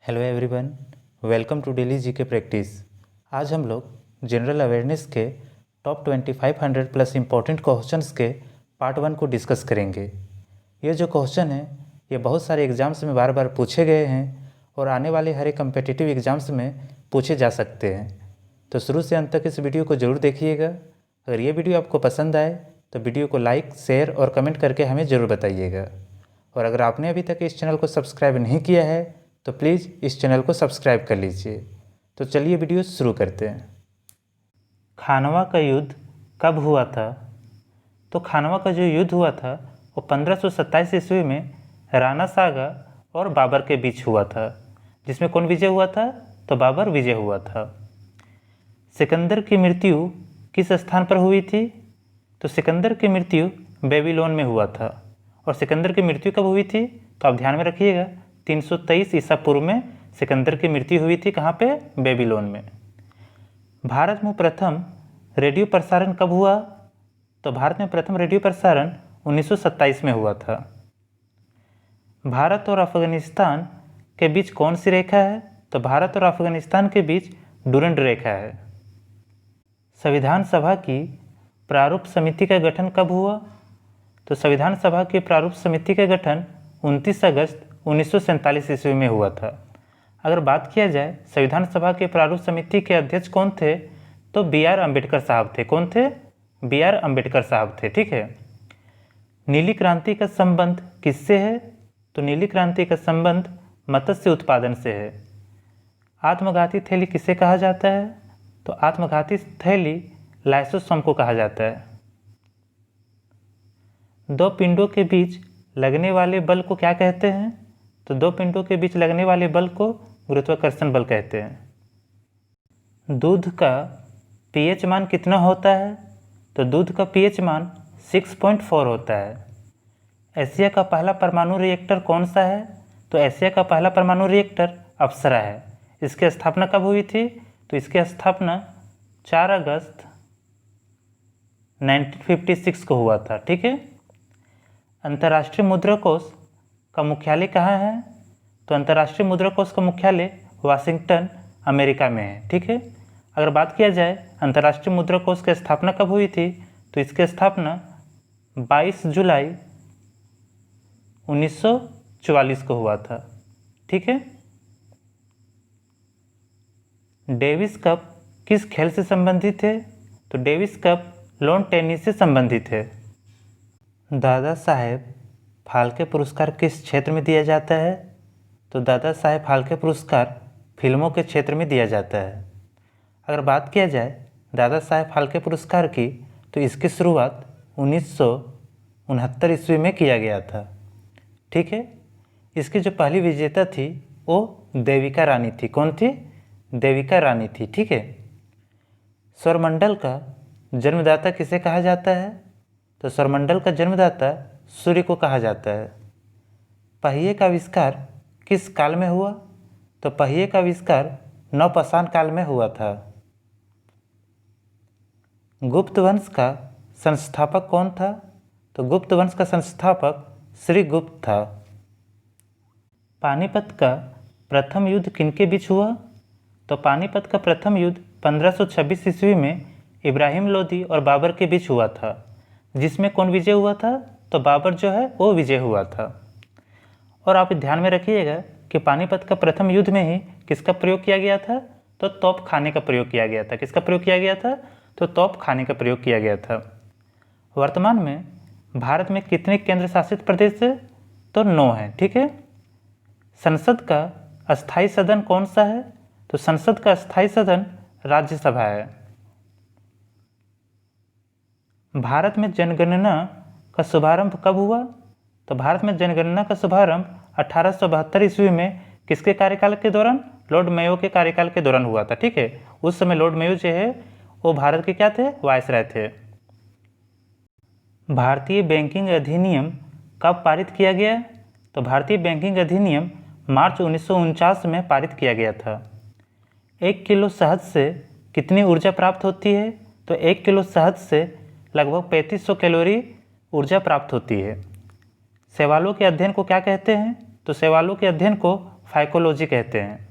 Hello everyone, welcome to daily GK practice. आज हम लोग जनरल अवेयरनेस के टॉप 2500 प्लस इम्पोर्टेंट क्वेश्चंस के पार्ट 1 को डिस्कस करेंगे। ये जो क्वेश्चन है ये बहुत सारे एग्ज़ाम्स में बार बार पूछे गए हैं और आने वाले हर एक कम्पिटिटिव एग्ज़ाम्स में पूछे जा सकते हैं। तो शुरू से अंत तक इस वीडियो को ज़रूर देखिएगा। अगर ये वीडियो आपको पसंद आए तो वीडियो को लाइक, शेयर और कमेंट करके हमें ज़रूर बताइएगा। और अगर आपने अभी तक इस चैनल को सब्सक्राइब नहीं किया है तो प्लीज़ इस चैनल को सब्सक्राइब कर लीजिए। तो चलिए वीडियो शुरू करते हैं। खानवा का युद्ध कब हुआ था? तो खानवा का जो युद्ध हुआ था वो 1527 ईस्वी में राणा सागा और बाबर के बीच हुआ था, जिसमें कौन विजय हुआ था? तो बाबर विजय हुआ था। सिकंदर की मृत्यु किस स्थान पर हुई थी? तो सिकंदर की मृत्यु बेबीलोन में हुआ था। और सिकंदर की मृत्यु कब हुई थी? तो आप ध्यान में रखिएगा, 323 ईसा पूर्व में सिकंदर की मृत्यु हुई थी। कहाँ पे? बेबीलोन में। भारत में प्रथम रेडियो प्रसारण कब हुआ? तो भारत में प्रथम रेडियो प्रसारण 1927 में हुआ था। भारत और अफगानिस्तान के बीच कौन सी रेखा है? तो भारत और अफगानिस्तान के बीच डुरंड रेखा है। संविधान सभा की प्रारूप समिति का गठन कब हुआ? तो संविधान सभा की प्रारूप समिति का गठन 29 अगस्त 1947 ईस्वी में हुआ था। अगर बात किया जाए संविधान सभा के प्रारूप समिति के अध्यक्ष कौन थे? तो B.R. अम्बेडकर साहब थे। कौन थे? B.R. अम्बेडकर साहब थे। ठीक है। नीली क्रांति का संबंध किससे है? तो नीली क्रांति का संबंध मत्स्य उत्पादन से है। आत्मघाती थैली किसे कहा जाता है? तो आत्मघाती थैली लाइसोसोम को कहा जाता है। दो पिंडों के बीच लगने वाले बल को क्या कहते हैं? तो दो पिंडों के बीच लगने वाले बल को गुरुत्वाकर्षण बल कहते हैं। दूध का पीएच मान कितना होता है? तो दूध का पीएच मान 6.4 होता है। एशिया का पहला परमाणु रिएक्टर कौन सा है? तो एशिया का पहला परमाणु रिएक्टर अप्सरा है। इसकी स्थापना कब हुई थी? तो इसकी स्थापना 4 अगस्त 1956 को हुआ था। ठीक है। अंतर्राष्ट्रीय मुद्रा कोष का मुख्यालय कहाँ है? तो अंतर्राष्ट्रीय मुद्रा कोष का मुख्यालय वाशिंगटन, अमेरिका में है। ठीक है। अगर बात किया जाए अंतर्राष्ट्रीय मुद्रा कोष की स्थापना कब हुई थी? तो इसकी स्थापना 22 जुलाई 1944 को हुआ था। ठीक है। डेविस कप किस खेल से संबंधित है? तो डेविस कप लॉन टेनिस से संबंधित है। दादा साहेब फाल्के पुरस्कार किस क्षेत्र में दिया जाता है? तो दादा साहेब फाल्के पुरस्कार फिल्मों के क्षेत्र में दिया जाता है। अगर बात किया जाए दादा साहेब फाल्के पुरस्कार की तो इसकी शुरुआत 1969 ईस्वी में किया गया था। ठीक है। इसकी जो पहली विजेता थी वो देविका रानी थी। कौन थी? देविका रानी थी। ठीक है। सौरमंडल का जन्मदाता किसे कहा जाता है? तो सौरमंडल का जन्मदाता सूर्य को कहा जाता है। पहिए का आविष्कार किस काल में हुआ? तो पहिए का आविष्कार नवपाषाण काल में हुआ था। गुप्त वंश का संस्थापक कौन था? तो गुप्त वंश का संस्थापक श्री गुप्त था। पानीपत का प्रथम युद्ध किनके बीच हुआ? तो पानीपत का प्रथम युद्ध 1526 ईस्वी में इब्राहिम लोदी और बाबर के बीच हुआ था, जिसमें कौन विजय हुआ था? तो बाबर जो है वो विजय हुआ था। और आप ध्यान में रखिएगा कि पानीपत का प्रथम युद्ध में ही किसका प्रयोग किया गया था? तो तोप खाने का प्रयोग किया गया था। किसका प्रयोग किया गया था? तो तोप खाने का प्रयोग किया गया था। वर्तमान में भारत में कितने केंद्र शासित प्रदेश है? तो 9 है। ठीक है। संसद का अस्थायी सदन कौन सा है? तो संसद का अस्थायी सदन राज्यसभा है। भारत में जनगणना का शुभारंभ कब हुआ? तो भारत में जनगणना का शुभारंभ 1872 ईस्वी में किसके कार्यकाल के दौरान? लॉर्ड मेयो के कार्यकाल के दौरान हुआ था। ठीक है। उस समय लॉर्ड मेयो जो है वो भारत के क्या थे? वायसराय थे। भारतीय बैंकिंग अधिनियम कब पारित किया गया? तो भारतीय बैंकिंग अधिनियम मार्च 1949 में पारित किया गया था। 1 किलो शहद से कितनी ऊर्जा प्राप्त होती है? तो 1 किलो शहद से लगभग 3500 कैलोरी ऊर्जा प्राप्त होती है। शैवालों के अध्ययन को क्या कहते हैं? तो शैवालों के अध्ययन को फाइकोलॉजी कहते हैं।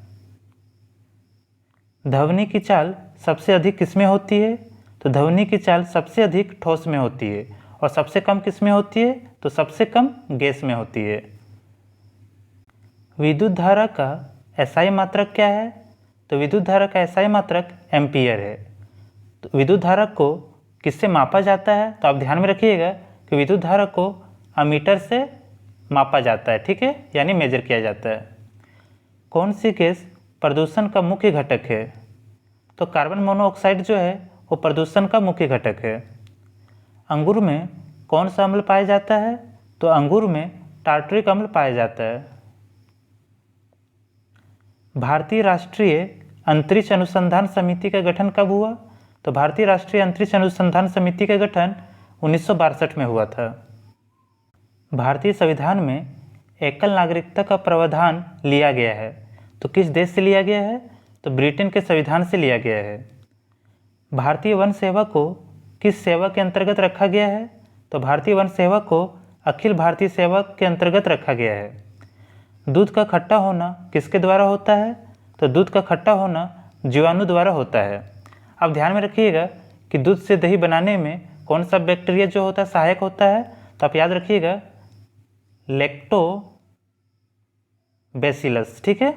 ध्वनि की चाल सबसे अधिक किस में होती है? तो ध्वनि की चाल सबसे अधिक ठोस में होती है, और सबसे कम किस में होती है? तो सबसे कम गैस में होती है। विद्युत धारा का एसआई मात्रक क्या है? तो विद्युत धारा का एसआई मात्रक एम्पियर है। तो विद्युत धारा को किससे मापा जाता है? तो आप ध्यान में रखिएगा कि विद्युत धारा को अमीटर से मापा जाता है, ठीक है, यानी मेजर किया जाता है। कौन सी गैस प्रदूषण का मुख्य घटक है? तो कार्बन मोनोऑक्साइड जो है वो प्रदूषण का मुख्य घटक है। अंगूर में कौन सा अम्ल पाया जाता है? तो अंगूर में टार्टरिक अम्ल पाया जाता है। भारतीय राष्ट्रीय अंतरिक्ष अनुसंधान समिति का गठन कब हुआ? तो भारतीय राष्ट्रीय अंतरिक्ष अनुसंधान समिति का गठन 1962 में हुआ था। भारतीय संविधान में एकल नागरिकता का प्रावधान लिया गया है, तो किस देश से लिया गया है? तो ब्रिटेन के संविधान से लिया गया है। भारतीय वन सेवा को किस सेवा के अंतर्गत रखा गया है? तो भारतीय वन सेवा को अखिल भारतीय सेवा के अंतर्गत रखा गया है। दूध का खट्टा होना किसके द्वारा होता है? तो दूध का खट्टा होना जीवाणु द्वारा होता है। अब ध्यान में रखिएगा कि दूध से दही बनाने में कौन सा बैक्टीरिया जो होता है सहायक होता है? तो आप याद रखिएगा लैक्टोबैसिलस, ठीक है।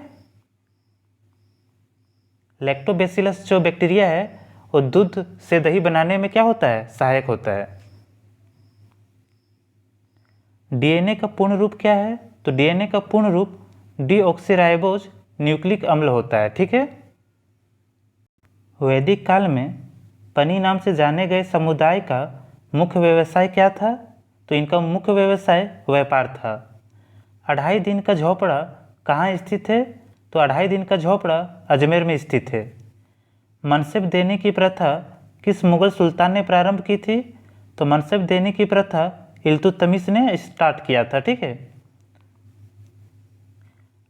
लैक्टोबैसिलस जो बैक्टीरिया है वो दूध से दही बनाने में क्या होता है? सहायक होता है। डीएनए का पूर्ण रूप क्या है? तो डीएनए का पूर्ण रूप डीऑक्सीराइबोज न्यूक्लिक अम्ल होता है, ठीक है। वैदिक काल में पनी नाम से जाने गए समुदाय का मुख्य व्यवसाय क्या था? तो इनका मुख्य व्यवसाय व्यापार था। 2.5 दिन का झोपड़ा कहाँ स्थित है? तो 2.5 दिन का झोपड़ा अजमेर में स्थित है। मनसब देने की प्रथा किस मुगल सुल्तान ने प्रारंभ की थी? तो मनसब देने की प्रथा इल्तुतमिश ने स्टार्ट किया था, ठीक है।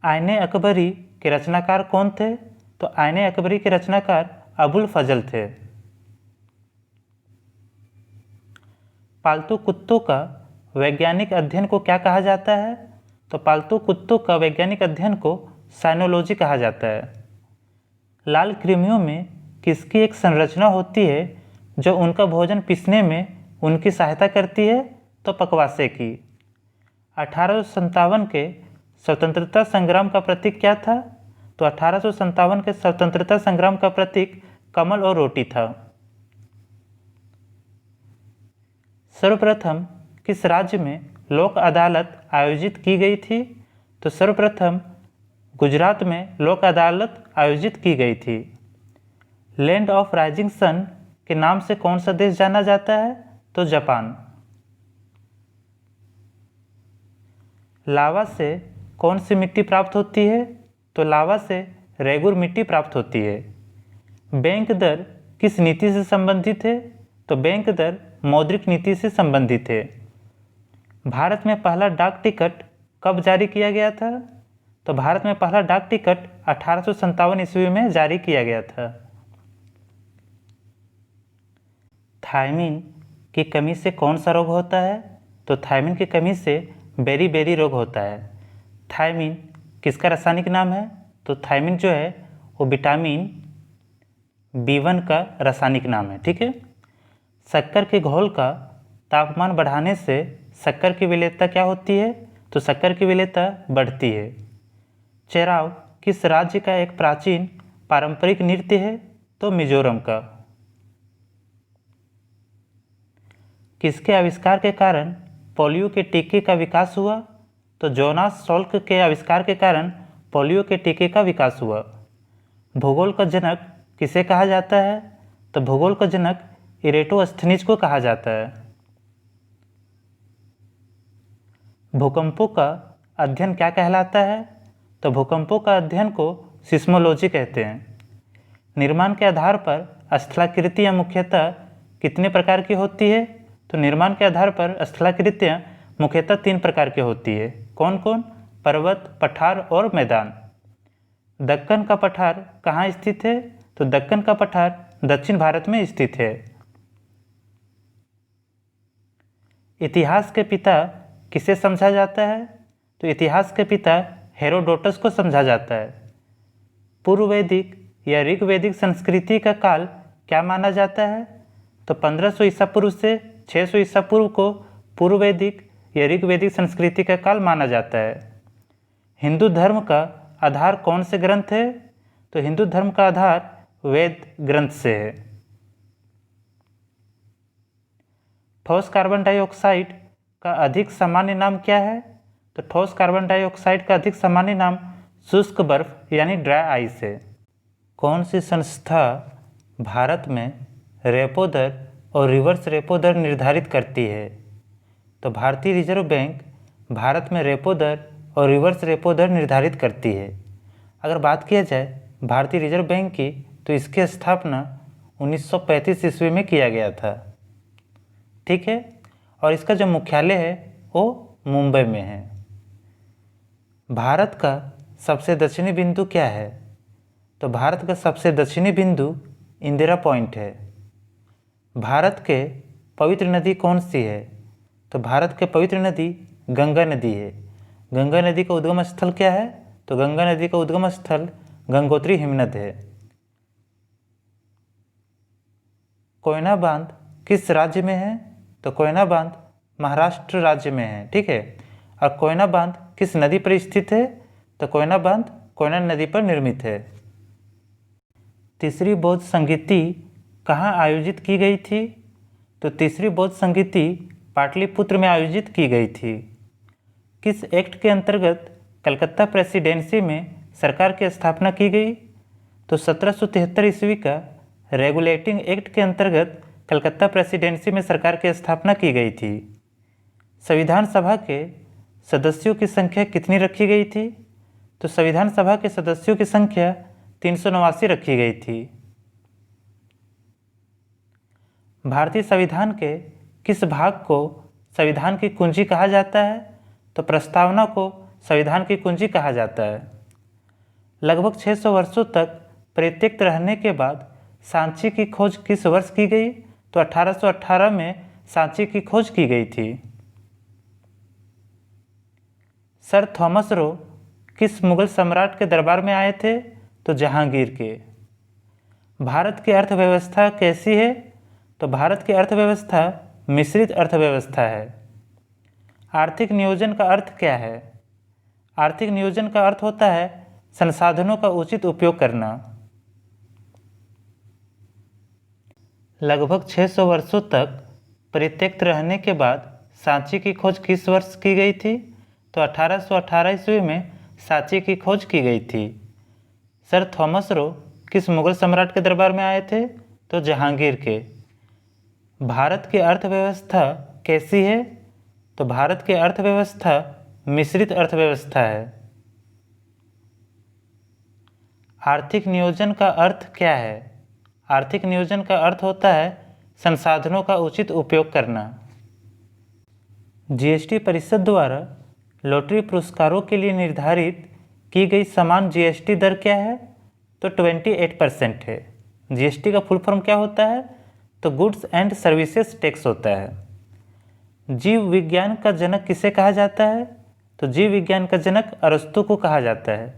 आईने अकबरी के रचनाकार कौन थे? तो आईने अकबरी के रचनाकार अबुल फजल थे। पालतू कुत्तों का वैज्ञानिक अध्ययन को क्या कहा जाता है? तो पालतू कुत्तों का वैज्ञानिक अध्ययन को साइनोलॉजी कहा जाता है। लाल कृमियों में किसकी एक संरचना होती है जो उनका भोजन पीसने में उनकी सहायता करती है? तो पकवासे की। 1857 के स्वतंत्रता संग्राम का प्रतीक क्या था? तो 1857 के स्वतंत्रता संग्राम का प्रतीक कमल और रोटी था। सर्वप्रथम किस राज्य में लोक अदालत आयोजित की गई थी? तो सर्वप्रथम गुजरात में लोक अदालत आयोजित की गई थी। लैंड ऑफ राइजिंग सन के नाम से कौन सा देश जाना जाता है? तो जापान। लावा से कौन सी मिट्टी प्राप्त होती है? तो लावा से रेगुर मिट्टी प्राप्त होती है। बैंक दर किस नीति से संबंधित है? तो बैंक दर मौद्रिक नीति से संबंधित है। भारत में पहला डाक टिकट कब जारी किया गया था? तो भारत में पहला डाक टिकट 1857 ईस्वी में जारी किया गया था। थायमिन की कमी से कौन सा रोग होता है? तो थायमिन की कमी से बेरी रोग होता है। थायमिन किसका रासायनिक नाम है? तो थायमिन जो है वो विटामिन B1 का रासायनिक नाम है, ठीक है। शक्कर के घोल का तापमान बढ़ाने से शक्कर की विलेयता क्या होती है? तो शक्कर की विलेयता बढ़ती है। चेराव किस राज्य का एक प्राचीन पारंपरिक नृत्य है? तो मिजोरम का। किसके आविष्कार के कारण पोलियो के टीके का विकास हुआ? तो जोनास सॉल्क के आविष्कार के कारण पोलियो के टीके का विकास हुआ। भूगोल का जनक किसे कहा जाता है? तो भूगोल का जनक इरेटोस्थनीज को कहा जाता है। भूकंपों का अध्ययन क्या कहलाता है? तो भूकंपों का अध्ययन को सिस्मोलॉजी कहते हैं। निर्माण के आधार पर स्थलाकृतियाँ मुख्यतः कितने प्रकार की होती है? तो निर्माण के आधार पर स्थलाकृतियाँ मुख्यतः 3 प्रकार की होती है। कौन कौन? पर्वत, पठार और मैदान। दक्कन का पठार कहाँ स्थित है? तो दक्कन का पठार दक्षिण भारत में स्थित है। इतिहास के पिता किसे समझा जाता है? तो इतिहास के पिता हेरोडोटस को समझा जाता है। पूर्व वैदिक या ऋग्वैदिक संस्कृति का काल क्या माना जाता है? तो 1500 ईसा पूर्व से 600 ईसा पूर्व को पूर्व वैदिक या ऋग्वैदिक संस्कृति का काल माना जाता है। हिंदू धर्म का आधार कौन से ग्रंथ है? तो हिंदू धर्म का आधार वेद ग्रंथ से है। ठोस कार्बन डाइऑक्साइड का अधिक सामान्य नाम क्या है? तो ठोस कार्बन डाइऑक्साइड का अधिक सामान्य नाम शुष्क बर्फ यानी ड्राई आइस है। कौन सी संस्था भारत में रेपो दर और रिवर्स रेपो दर निर्धारित करती है? तो भारतीय रिजर्व बैंक भारत में रेपो दर और रिवर्स रेपो दर निर्धारित करती है। अगर बात किया जाए भारतीय रिजर्व बैंक की, तो इसकी स्थापना 1935 ईस्वी में किया गया था। ठीक है, और इसका जो मुख्यालय है वो मुंबई में है। भारत का सबसे दक्षिणी बिंदु क्या है? तो भारत का सबसे दक्षिणी बिंदु इंदिरा पॉइंट है। भारत के पवित्र नदी कौन सी है? तो भारत के पवित्र नदी गंगा नदी है। गंगा नदी का उद्गम स्थल क्या है? तो गंगा नदी का उद्गम स्थल गंगोत्री हिमनद है। कोयना बांध किस राज्य में है? तो कोयना बांध महाराष्ट्र राज्य में है। ठीक है, और कोयना बांध किस नदी पर स्थित है? तो कोयना बांध कोयना नदी पर निर्मित है। तीसरी बौद्ध संगीति कहाँ आयोजित की गई थी? तो तीसरी बौद्ध संगीति पाटलिपुत्र में आयोजित की गई थी। किस एक्ट के अंतर्गत कलकत्ता प्रेसिडेंसी में सरकार की स्थापना की गई? तो 1773 ईस्वी का रेगुलेटिंग एक्ट के अंतर्गत कलकत्ता प्रेसिडेंसी में सरकार की स्थापना की गई थी। संविधान सभा के सदस्यों की संख्या कितनी रखी गई थी? तो संविधान सभा के सदस्यों की संख्या 389 रखी गई थी। भारतीय संविधान के किस भाग को संविधान की कुंजी कहा जाता है? तो प्रस्तावना को संविधान की कुंजी कहा जाता है। लगभग 600 वर्षों तक परित्यक्त रहने के बाद सांची की खोज किस वर्ष की गई? तो 1818 में सांची की खोज की गई थी। सर थॉमस रो किस मुगल सम्राट के दरबार में आए थे? तो जहांगीर के। भारत की अर्थव्यवस्था कैसी है? तो भारत की अर्थव्यवस्था मिश्रित अर्थव्यवस्था है। आर्थिक नियोजन का अर्थ क्या है? आर्थिक नियोजन का अर्थ होता है संसाधनों का उचित उपयोग करना। लगभग 600 वर्षों तक परित्यक्त रहने के बाद सांची की खोज किस वर्ष की गई थी? तो 1818 ईस्वी में सांची की खोज की गई थी। सर थॉमस रो किस मुगल सम्राट के दरबार में आए थे? तो जहांगीर के। भारत की अर्थव्यवस्था कैसी है? तो भारत की अर्थव्यवस्था मिश्रित अर्थव्यवस्था है। आर्थिक नियोजन का अर्थ क्या है? आर्थिक नियोजन का अर्थ होता है संसाधनों का उचित उपयोग करना। जीएसटी परिषद द्वारा लॉटरी पुरस्कारों के लिए निर्धारित की गई समान जीएसटी दर क्या है? तो 28% है। जीएसटी का फुल फॉर्म क्या होता है? तो गुड्स एंड सर्विसेज टैक्स होता है। जीव विज्ञान का जनक किसे कहा जाता है? तो जीव विज्ञान का जनक अरस्तु को कहा जाता है।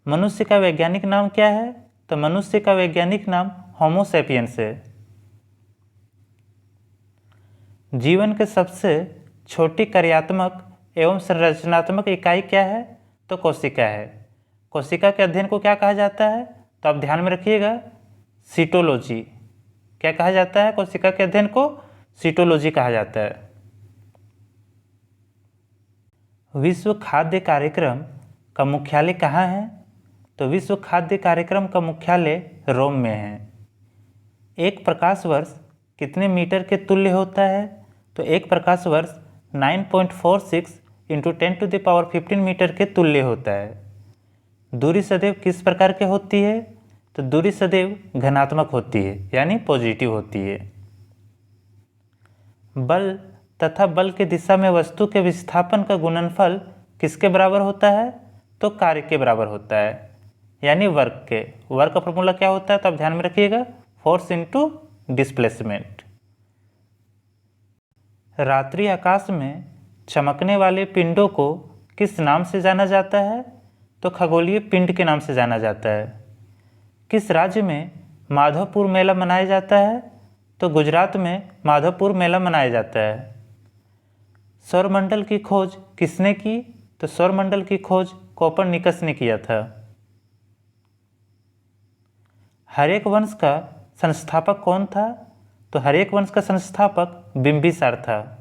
मनुष्य का वैज्ञानिक नाम क्या है? तो मनुष्य का वैज्ञानिक नाम होमो सैपियंस है। जीवन के सबसे छोटी कार्यात्मक एवं संरचनात्मक इकाई क्या है? तो कोशिका है। कोशिका के अध्ययन को क्या कहा जाता है? तो आप ध्यान में रखिएगा, सीटोलॉजी। क्या कहा जाता है? कोशिका के अध्ययन को सीटोलॉजी कहा जाता है। विश्व खाद्य कार्यक्रम का मुख्यालय कहाँ है? तो विश्व खाद्य कार्यक्रम का मुख्यालय रोम में है। एक प्रकाश वर्ष कितने मीटर के तुल्य होता है? तो एक प्रकाश वर्ष 9.46 × 10⁻15 मीटर के तुल्य होता है। दूरी सदैव किस प्रकार के होती है? तो दूरी सदैव घनात्मक होती है, यानी पॉजिटिव होती है। बल तथा बल की दिशा में वस्तु के विस्थापन का गुणनफल किसके बराबर होता है? तो कार्य के बराबर होता है, यानी वर्क के। वर्क का फॉर्मूला क्या होता है? तो आप ध्यान में रखिएगा, फोर्स इनटू डिस्प्लेसमेंट। रात्रि आकाश में चमकने वाले पिंडों को किस नाम से जाना जाता है? तो खगोलीय पिंड के नाम से जाना जाता है। किस राज्य में माधवपुर मेला मनाया जाता है? तो गुजरात में माधवपुर मेला मनाया जाता है। सौरमंडल की खोज किसने की? तो सौरमंडल की खोज कोपरनिकस ने किया था। हर्यक वंश का संस्थापक कौन था? तो हर्यक वंश का संस्थापक बिंबिसार था।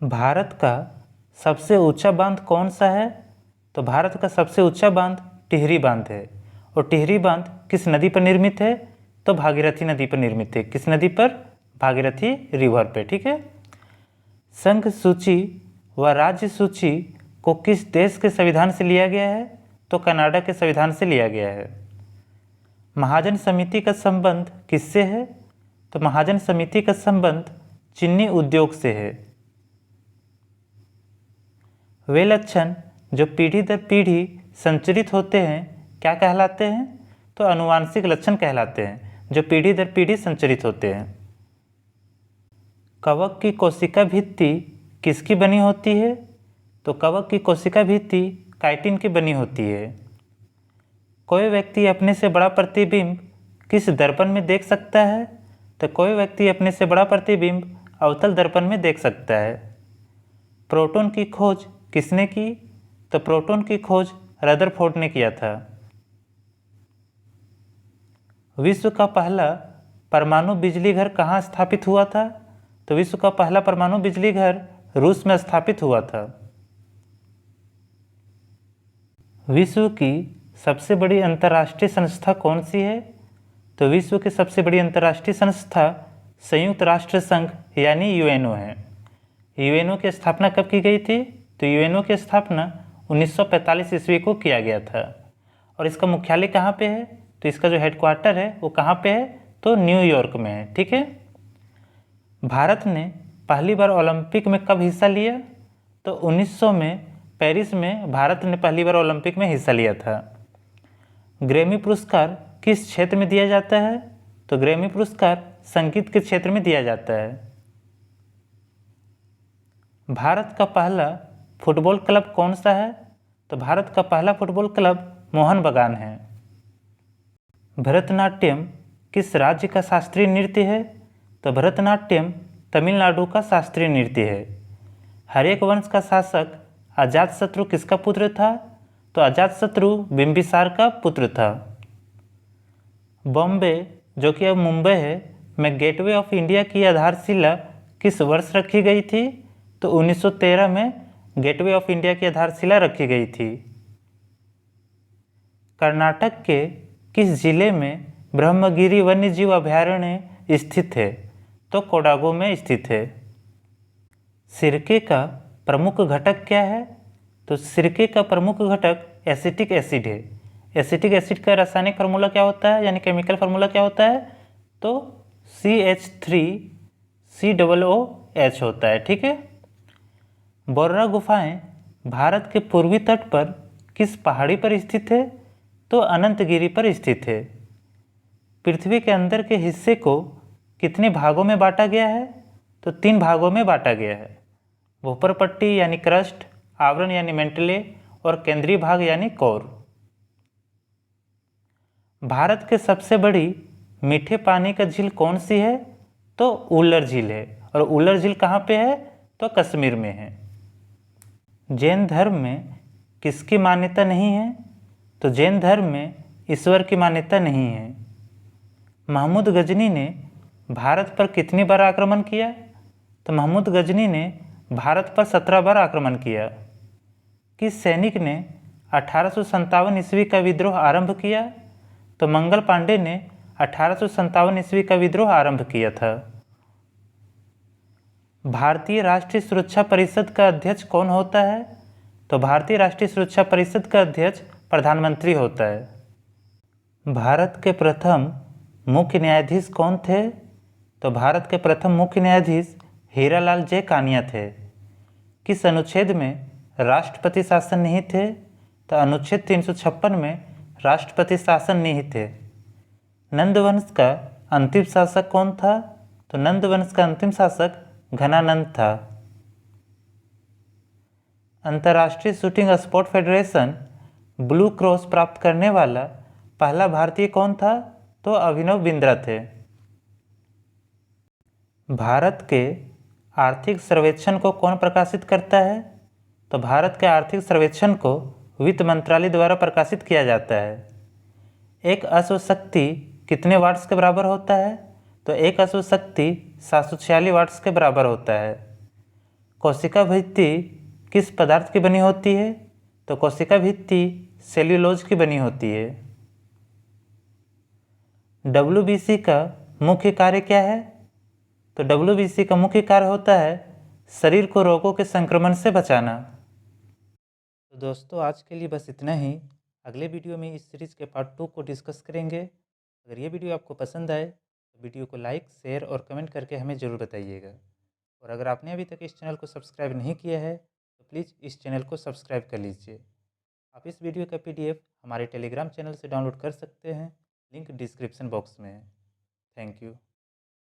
भारत का सबसे ऊंचा बांध कौन सा है? तो भारत का सबसे ऊंचा बांध टिहरी बांध है। और टिहरी बांध किस नदी पर निर्मित है? तो भागीरथी नदी पर निर्मित है। किस नदी पर? भागीरथी रिवर पे। ठीक है। संघ सूची व राज्य सूची को किस देश के संविधान से लिया गया है? तो कनाडा के संविधान से लिया गया है। महाजन समिति का संबंध किससे है? तो महाजन समिति का संबंध चीनी उद्योग से है। वे लक्षण जो पीढ़ी दर पीढ़ी संचरित होते हैं क्या कहलाते हैं? तो आनुवांशिक लक्षण कहलाते हैं, जो पीढ़ी दर पीढ़ी संचरित होते हैं। कवक की कोशिका भित्ति किसकी बनी होती है? तो कवक की कोशिका भित्ति काइटिन की बनी होती है। कोई व्यक्ति अपने से बड़ा प्रतिबिंब किस दर्पण में देख सकता है? तो कोई व्यक्ति अपने से बड़ा प्रतिबिंब अवतल दर्पण में देख सकता है। प्रोटॉन की खोज किसने की? तो प्रोटॉन की खोज रदरफोर्ड ने किया था। विश्व का पहला परमाणु बिजली घर कहाँ स्थापित हुआ था? तो विश्व का पहला परमाणु बिजली घर रूस में स्थापित हुआ था। विश्व की सबसे बड़ी अंतर्राष्ट्रीय संस्था कौन सी है? तो विश्व की सबसे बड़ी अंतर्राष्ट्रीय संस्था संयुक्त राष्ट्र संघ यानी यूएनओ है। यूएनओ की स्थापना कब की गई थी? तो यूएनओ की स्थापना 1945 ईस्वी को किया गया था। और इसका मुख्यालय कहाँ पे है? तो इसका जो हेडक्वार्टर है वो कहाँ पे है? तो न्यूयॉर्क में है। ठीक है। भारत ने पहली बार ओलंपिक में कब हिस्सा लिया? तो 1900 में पेरिस में भारत ने पहली बार ओलंपिक में हिस्सा लिया था। ग्रैमी पुरस्कार किस क्षेत्र में दिया जाता है? तो ग्रैमी पुरस्कार संगीत के क्षेत्र में दिया जाता है। भारत का पहला फुटबॉल क्लब कौन सा है? तो भारत का पहला फुटबॉल क्लब मोहन बगान है। भरतनाट्यम किस राज्य का शास्त्रीय नृत्य है? तो भरतनाट्यम तमिलनाडु का शास्त्रीय नृत्य है। हर्यक वंश का शासक अजातशत्रु किसका पुत्र था? तो अजातशत्रु बिंबिसार का पुत्र था। बॉम्बे जो कि अब मुंबई है में गेटवे ऑफ इंडिया की आधारशिला किस वर्ष रखी गई थी? तो 1913 में गेटवे ऑफ इंडिया की आधारशिला रखी गई थी। कर्नाटक के किस जिले में ब्रह्मगिरी वन्यजीव अभयारण्य स्थित है? तो कोडागु में स्थित है। सिरके का प्रमुख घटक क्या है? तो सिरके का प्रमुख घटक एसिटिक एसिड है। एसिटिक एसिड का रासायनिक फार्मूला क्या होता है, यानी केमिकल फार्मूला क्या होता है? तो CH3COOH होता है। ठीक है। बोर्रा गुफाएं भारत के पूर्वी तट पर किस पहाड़ी पर स्थित है? तो अनंतगिरी पर स्थित है। पृथ्वी के अंदर के हिस्से को कितने भागों में बांटा गया है? तो 3 भागों में बांटा गया है। ऊपर पट्टी यानी क्रस्ट, आवरण यानी मेंटले और केंद्रीय भाग यानी कोर। भारत के सबसे बड़ी मीठे पानी का झील कौन सी है? तो उल्लर झील है। और उल्लर झील कहाँ पे है? तो कश्मीर में है। जैन धर्म में किसकी मान्यता नहीं है? तो जैन धर्म में ईश्वर की मान्यता नहीं है। महमूद गजनी ने भारत पर कितनी बार आक्रमण किया? तो महमूद गजनी ने भारत पर 17 बार आक्रमण किया। किस सैनिक ने 1857 ईस्वी का विद्रोह आरंभ किया? तो मंगल पांडे ने 1857 ईस्वी का विद्रोह आरंभ किया था। भारतीय राष्ट्रीय सुरक्षा परिषद का अध्यक्ष कौन होता है? तो भारतीय राष्ट्रीय सुरक्षा परिषद का अध्यक्ष प्रधानमंत्री होता है। भारत के प्रथम मुख्य न्यायाधीश कौन थे? तो भारत के प्रथम मुख्य न्यायाधीश हीरालाल जे कानिया थे। किस अनुच्छेद में राष्ट्रपति शासन निहित है? तो अनुच्छेद 356 में राष्ट्रपति शासन निहित है। नंदवंश का अंतिम शासक कौन था? तो नंदवंश का अंतिम शासक घनानंद था। अंतर्राष्ट्रीय shooting sport federation blue cross प्राप्त करने वाला पहला भारतीय कौन था? तो अभिनव बिंद्रा थे। भारत के आर्थिक सर्वेक्षण को कौन प्रकाशित करता है? तो भारत के आर्थिक सर्वेक्षण को वित्त मंत्रालय द्वारा प्रकाशित किया जाता है। एक अश्व शक्ति कितने वाट्स के बराबर होता है? तो एक अश्व शक्ति 746 वाट्स के बराबर होता है। कोशिका भित्ति किस पदार्थ की बनी होती है? तो कोशिका भित्ति सेल्यूलोज की बनी होती है। WBC का मुख्य कार्य क्या है? तो WBC का मुख्य कार्य होता है शरीर को रोगों के संक्रमण से बचाना। तो दोस्तों आज के लिए बस इतना ही। अगले वीडियो में इस सीरीज़ के पार्ट 2 को डिस्कस करेंगे। अगर ये वीडियो आपको पसंद आए तो वीडियो को लाइक, शेयर और कमेंट करके हमें ज़रूर बताइएगा। और अगर आपने अभी तक इस चैनल को सब्सक्राइब नहीं किया है तो प्लीज़ इस चैनल को सब्सक्राइब कर लीजिए। आप इस वीडियो का PDF हमारे टेलीग्राम चैनल से डाउनलोड कर सकते हैं, लिंक डिस्क्रिप्शन बॉक्स में है। Thank you.